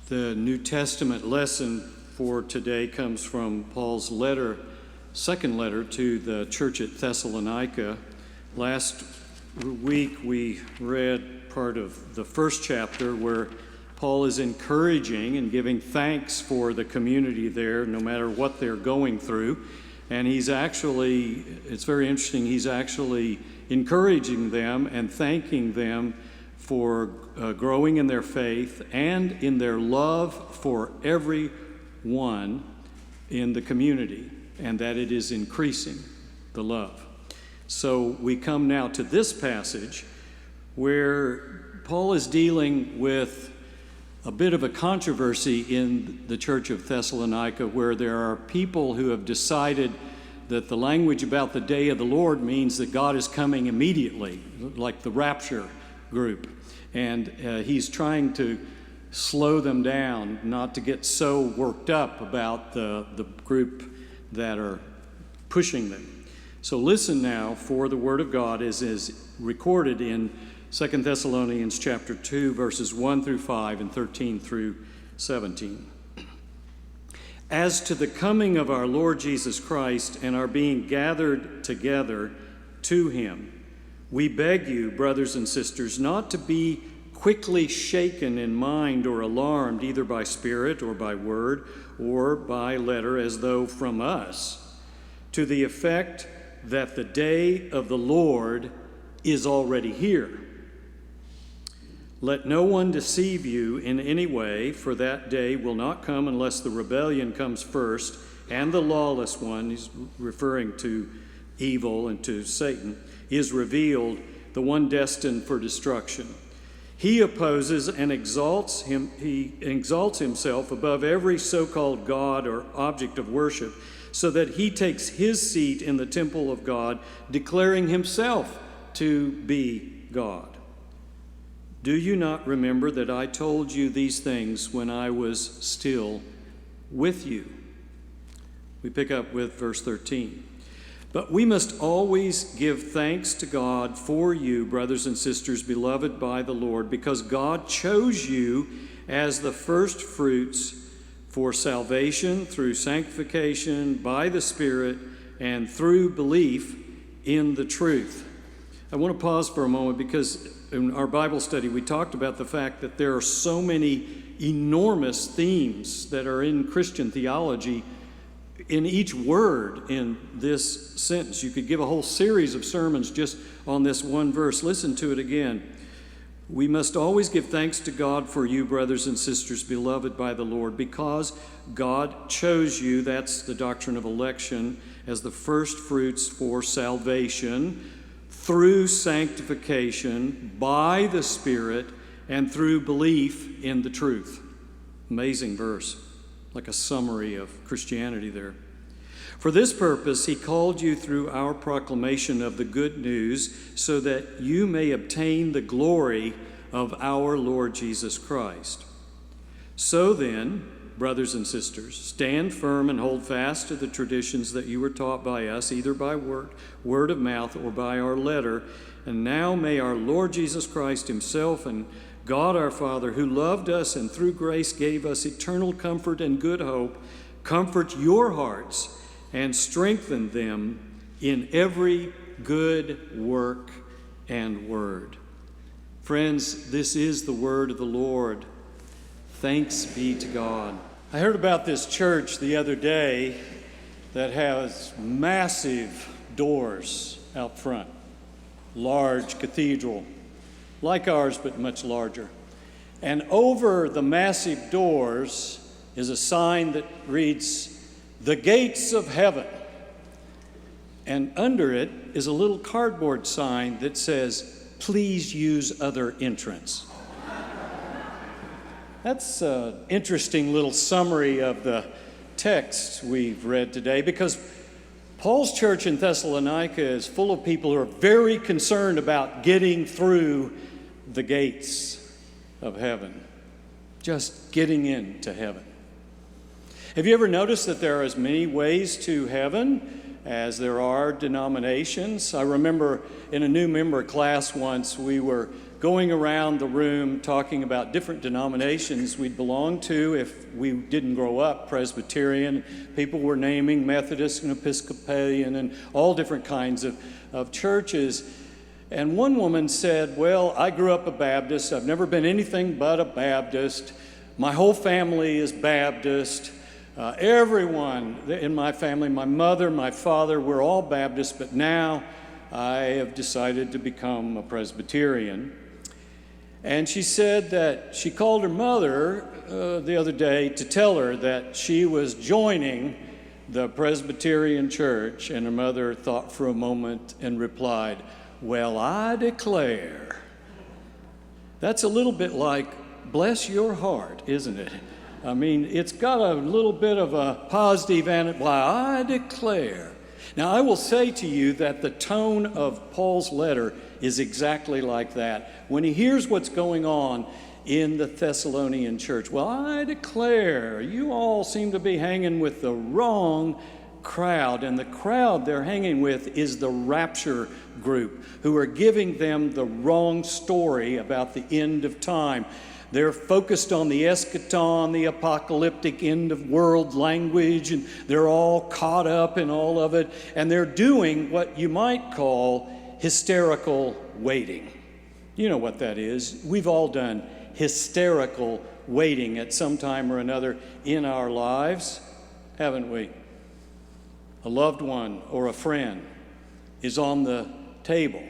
The New Testament lesson for today comes from Paul's second letter to the church at Thessalonica. Last week we read part of the first chapter where Paul is encouraging and giving thanks for the community there, no matter what they're going through. And it's very interesting, he's actually encouraging them and thanking them for growing in their faith and in their love for everyone in the community, and that it is increasing, the love. So we come now to this passage where Paul is dealing with a bit of a controversy in the church of Thessalonica, where there are people who have decided that the language about the day of the Lord means that God is coming immediately, like the rapture group. And he's trying to slow them down, not to get so worked up about the group that are pushing them. So listen now for the word of God as is recorded in 2 Thessalonians chapter 2, verses 1 through 5 and 13 through 17. As to the coming of our Lord Jesus Christ and our being gathered together to him, we beg you, brothers and sisters, not to be quickly shaken in mind or alarmed, either by spirit or by word or by letter, as though from us, to the effect that the day of the Lord is already here. Let no one deceive you in any way, for that day will not come unless the rebellion comes first, and the lawless one, he's referring to evil and to Satan, is revealed, the one destined for destruction. He opposes and exalts himself above every so-called God or object of worship, so that he takes his seat in the temple of God, declaring himself to be God. Do you not remember that I told you these things when I was still with you? We pick up with verse 13. But we must always give thanks to God for you, brothers and sisters, beloved by the Lord, because God chose you as the first fruits for salvation through sanctification by the Spirit and through belief in the truth. I want to pause for a moment because in our Bible study we talked about the fact that there are so many enormous themes that are in Christian theology in each word in this sentence. You could give a whole series of sermons just on this one verse. Listen to it again. We must always give thanks to God for you, brothers and sisters, beloved by the Lord, because God chose you, that's the doctrine of election, as the first fruits for salvation through sanctification by the Spirit and through belief in the truth. Amazing verse. Like a summary of Christianity there. For this purpose, he called you through our proclamation of the good news so that you may obtain the glory of our Lord Jesus Christ. So then, brothers and sisters, stand firm and hold fast to the traditions that you were taught by us, either by word of mouth or by our letter. And now may our Lord Jesus Christ himself and God our Father, who loved us and through grace gave us eternal comfort and good hope, comfort your hearts and strengthen them in every good work and word. Friends, this is the word of the Lord. Thanks be to God. I heard about this church the other day that has massive doors out front, large cathedral, like ours, but much larger. And over the massive doors is a sign that reads, "The Gates of Heaven." And under it is a little cardboard sign that says, "Please use other entrance." That's an interesting little summary of the text we've read today, because Paul's church in Thessalonica is full of people who are very concerned about getting through the gates of heaven, just getting into heaven. Have you ever noticed that there are as many ways to heaven as there are denominations? I remember in a new member class once we were going around the room talking about different denominations we'd belong to if we didn't grow up Presbyterian. People were naming Methodist and Episcopalian and all different kinds of churches. And one woman said, well, I grew up a Baptist. I've never been anything but a Baptist. My whole family is Baptist. Everyone in my family, my mother, my father, we're all Baptists, but now I have decided to become a Presbyterian. And she said that she called her mother the other day to tell her that she was joining the Presbyterian church, and her mother thought for a moment and replied, well, I declare. That's a little bit like, bless your heart, isn't it? I mean, it's got a little bit of a positive, and why, I declare. Now, I will say to you that the tone of Paul's letter is exactly like that. When he hears what's going on in the Thessalonian church, well, I declare, you all seem to be hanging with the wrong crowd, and the crowd they're hanging with is the rapture group, who are giving them the wrong story about the end of time. They're focused on the eschaton, the apocalyptic end of world language, and they're all caught up in all of it, and they're doing what you might call hysterical waiting. You know what that is. We've all done hysterical waiting at some time or another in our lives, haven't we? A loved one or a friend is on the table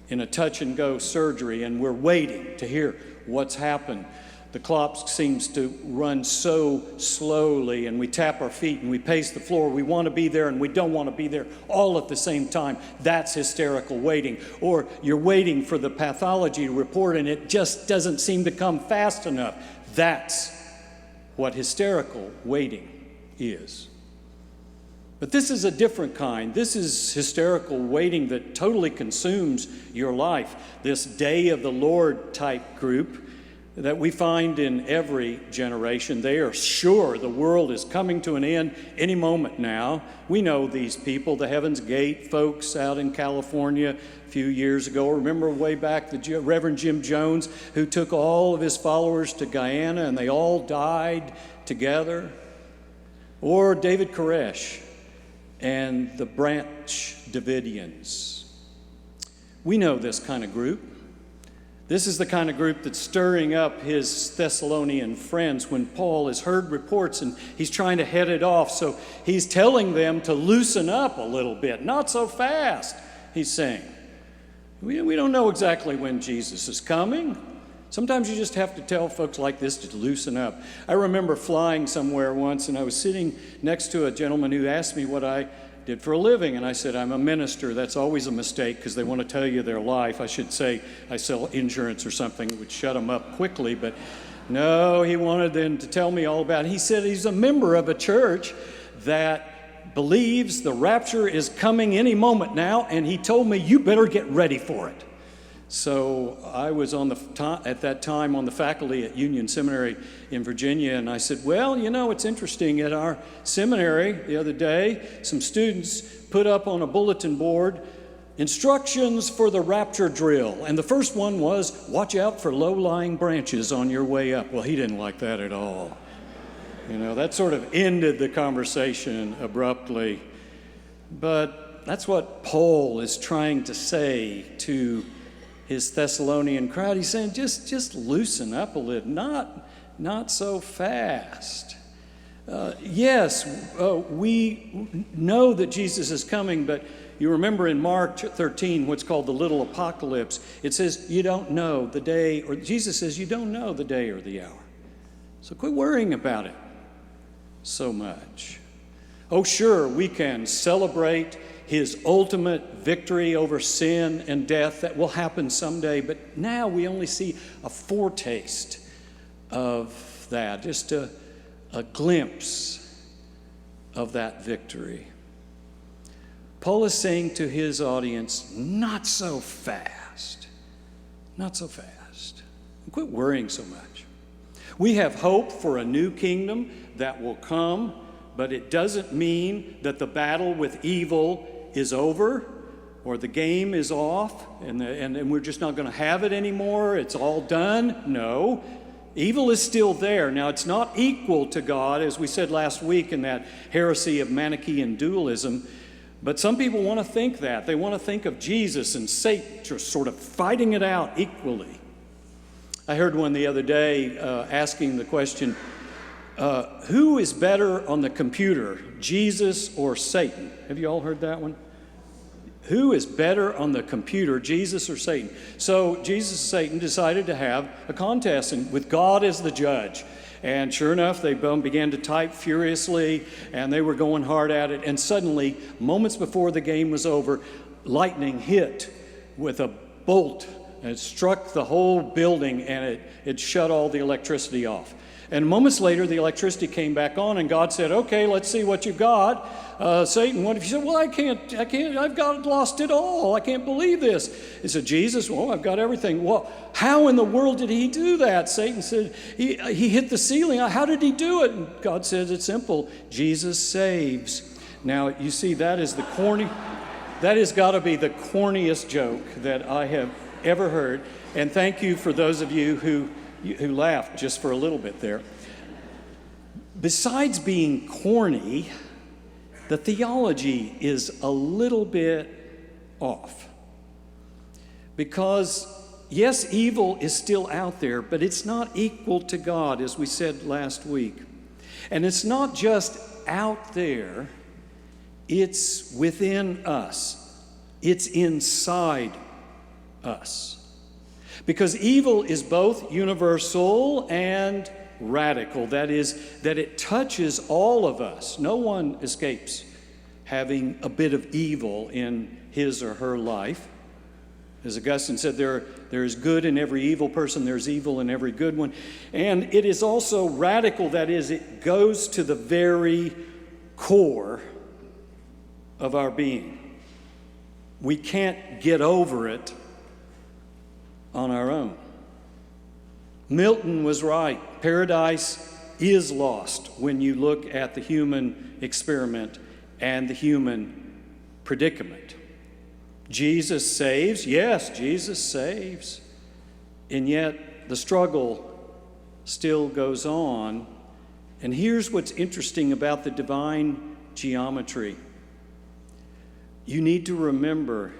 in a touch-and-go surgery, and we're waiting to hear what's happened. The clock seems to run so slowly, and we tap our feet and we pace the floor. We want to be there and we don't want to be there all at the same time. That's hysterical waiting. Or you're waiting for the pathology report and it just doesn't seem to come fast enough. That's what hysterical waiting is. But this is a different kind. This is hysterical waiting that totally consumes your life. This day of the Lord type group that we find in every generation. They are sure the world is coming to an end any moment now. We know these people, the Heaven's Gate folks out in California a few years ago. Remember way back the Reverend Jim Jones, who took all of his followers to Guyana and they all died together? Or David Koresh and the Branch Davidians. We know this kind of group. This is the kind of group that's stirring up his Thessalonian friends when Paul has heard reports and he's trying to head it off. So he's telling them to loosen up a little bit. Not so fast, he's saying. We don't know exactly when Jesus is coming. Sometimes you just have to tell folks like this to loosen up. I remember flying somewhere once, and I was sitting next to a gentleman who asked me what I did for a living, and I said, I'm a minister. That's always a mistake because they want to tell you their life. I should say I sell insurance or something, which shut them up quickly, but no, he wanted them to tell me all about it. He said he's a member of a church that believes the rapture is coming any moment now, and he told me, you better get ready for it. So I was at that time on the faculty at Union Seminary in Virginia, and I said, well, you know, it's interesting. At our seminary the other day, some students put up on a bulletin board instructions for the rapture drill. And the first one was, watch out for low-lying branches on your way up. Well, he didn't like that at all. You know, that sort of ended the conversation abruptly. But that's what Paul is trying to say to his Thessalonian crowd. He's saying, just loosen up a little, not so fast. Yes, we know that Jesus is coming, but you remember in Mark 13, what's called the little apocalypse, it says you don't know the day, or Jesus says you don't know the day or the hour. So quit worrying about it so much. Oh, sure, we can celebrate his ultimate victory over sin and death that will happen someday, but now we only see a foretaste of that, just a glimpse of that victory. Paul is saying to his audience, not so fast, not so fast. Quit worrying so much. We have hope for a new kingdom that will come, but it doesn't mean that the battle with evil is over. or the game is off and we're just not going to have it anymore. It's all done. No. Evil is still there. Now, it's not equal to God, as we said last week in that heresy of Manichaean dualism, but some people want to think that. They want to think of Jesus and Satan just sort of fighting it out equally. I heard one the other day asking the question, who is better on the computer, Jesus or Satan? Have you all heard that one? Who is better on the computer, Jesus or Satan? So Jesus and Satan decided to have a contest with God as the judge. And sure enough, they began to type furiously, and they were going hard at it. And suddenly, moments before the game was over, lightning hit with a bolt, and it struck the whole building, and it shut all the electricity off. And moments later, the electricity came back on, and God said, okay, let's see what you've got. Satan, what if you said, well, I can't, I've lost it all. I can't believe this. He said, Jesus, well, I've got everything. Well, how in the world did he do that? Satan said, he hit the ceiling. How did he do it? And God said, it's simple. Jesus saves. Now, you see, that has got to be the corniest joke that I have ever heard. And thank you for those of you who laughed just for a little bit there. Besides being corny, the theology is a little bit off. Because, yes, evil is still out there, but it's not equal to God, as we said last week. And it's not just out there, it's within us. It's inside us. Because evil is both universal and radical. That is, that it touches all of us. No one escapes having a bit of evil in his or her life. As Augustine said, there is good in every evil person, there's evil in every good one. And it is also radical. That is, it goes to the very core of our being. We can't get over it on our own. Milton was right. Paradise is lost when you look at the human experiment and the human predicament. Jesus saves. Yes, Jesus saves. And yet the struggle still goes on. And here's what's interesting about the divine geometry. You need to remember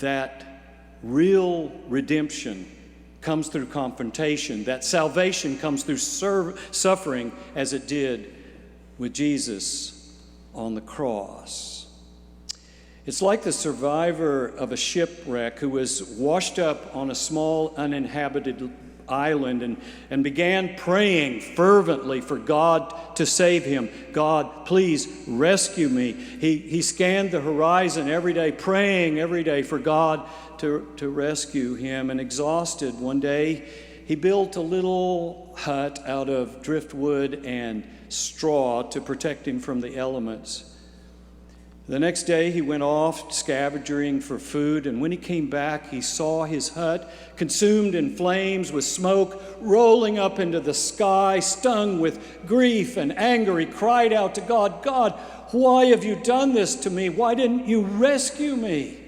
that real redemption comes through confrontation, that salvation comes through suffering, as it did with Jesus on the cross. It's like the survivor of a shipwreck who was washed up on a small uninhabited island and began praying fervently for God to save him. God, please rescue me. He scanned the horizon every day, praying every day for God to rescue him. And exhausted, one day he built a little hut out of driftwood and straw to protect him from the elements. The next day he went off scavenging for food, and when he came back, he saw his hut consumed in flames with smoke rolling up into the sky. Stung with grief and anger, he cried out to God, God, why have you done this to me? Why didn't you rescue me?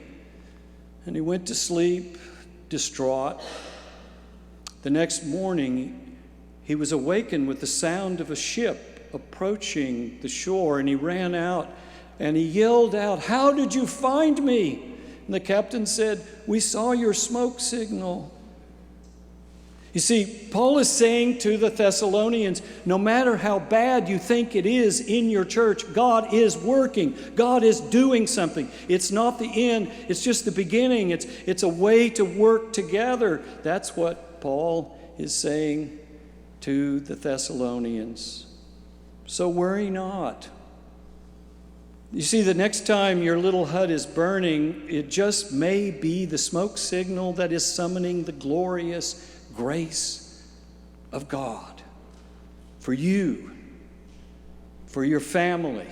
And he went to sleep, distraught. The next morning, he was awakened with the sound of a ship approaching the shore, and he ran out and he yelled out, how did you find me? And the captain said, we saw your smoke signal. You see, Paul is saying to the Thessalonians, no matter how bad you think it is in your church, God is working. God is doing something. It's not the end. It's just the beginning. It's a way to work together. That's what Paul is saying to the Thessalonians. So worry not. You see, the next time your little hut is burning, it just may be the smoke signal that is summoning the glorious grace of God for you, for your family,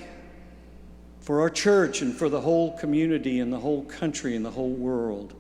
for our church, and for the whole community and the whole country and the whole world.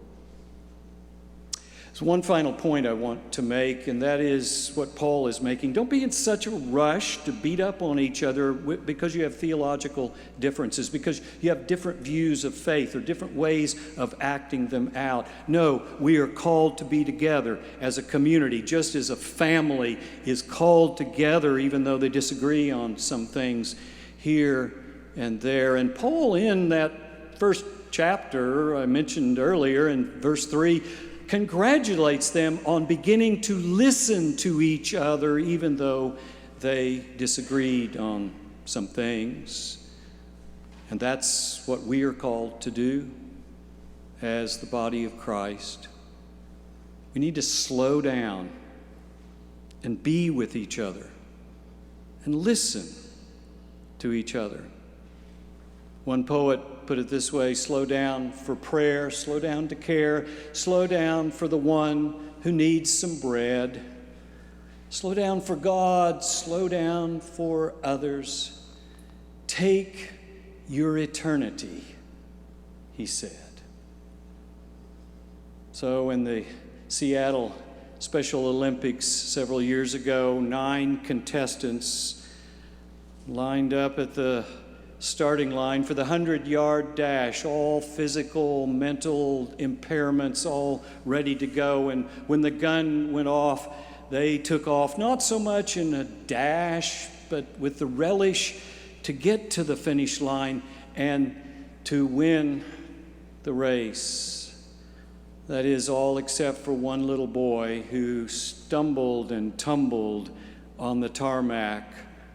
So one final point I want to make, and that is what Paul is making. Don't be in such a rush to beat up on each other because you have theological differences, because you have different views of faith or different ways of acting them out. No, we are called to be together as a community, just as a family is called together, even though they disagree on some things here and there. And Paul, in that first chapter I mentioned earlier in verse 3, congratulates them on beginning to listen to each other, even though they disagreed on some things. And that's what we are called to do as the body of Christ. We need to slow down and be with each other and listen to each other. One poet put it this way: slow down for prayer, slow down to care, slow down for the one who needs some bread, slow down for God, slow down for others. Take your eternity, he said. So in the Seattle Special Olympics several years ago, 9 contestants lined up at the starting line for the 100-yard dash, all physical, mental impairments, all ready to go. And when the gun went off, they took off, not so much in a dash, but with the relish to get to the finish line and to win the race. That is, all except for one little boy who stumbled and tumbled on the tarmac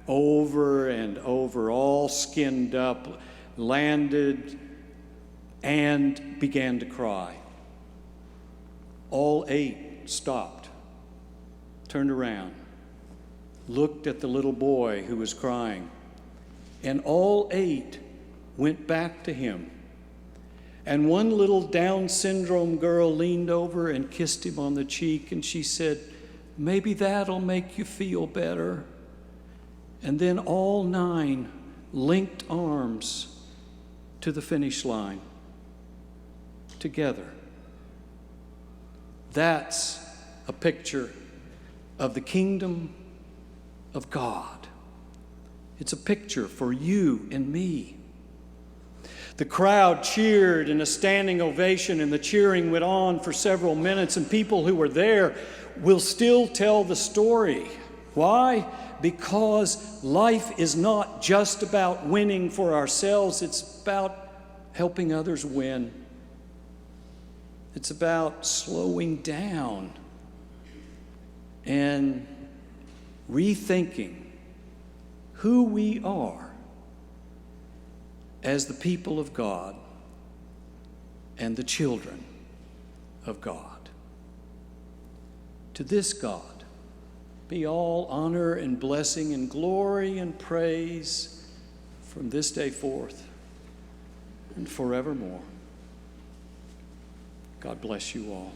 over and over, all skinned up, landed, and began to cry. All 8 stopped, turned around, looked at the little boy who was crying, and all 8 went back to him. And one little Down syndrome girl leaned over and kissed him on the cheek, and she said, "Maybe that'll make you feel better." And then all 9 linked arms to the finish line together. That's a picture of the kingdom of God. It's a picture for you and me. The crowd cheered in a standing ovation, and the cheering went on for several minutes, and people who were there will still tell the story. Why? Because life is not just about winning for ourselves, it's about helping others win. It's about slowing down and rethinking who we are as the people of God and the children of God. To this God be all honor and blessing and glory and praise from this day forth and forevermore. God bless you all.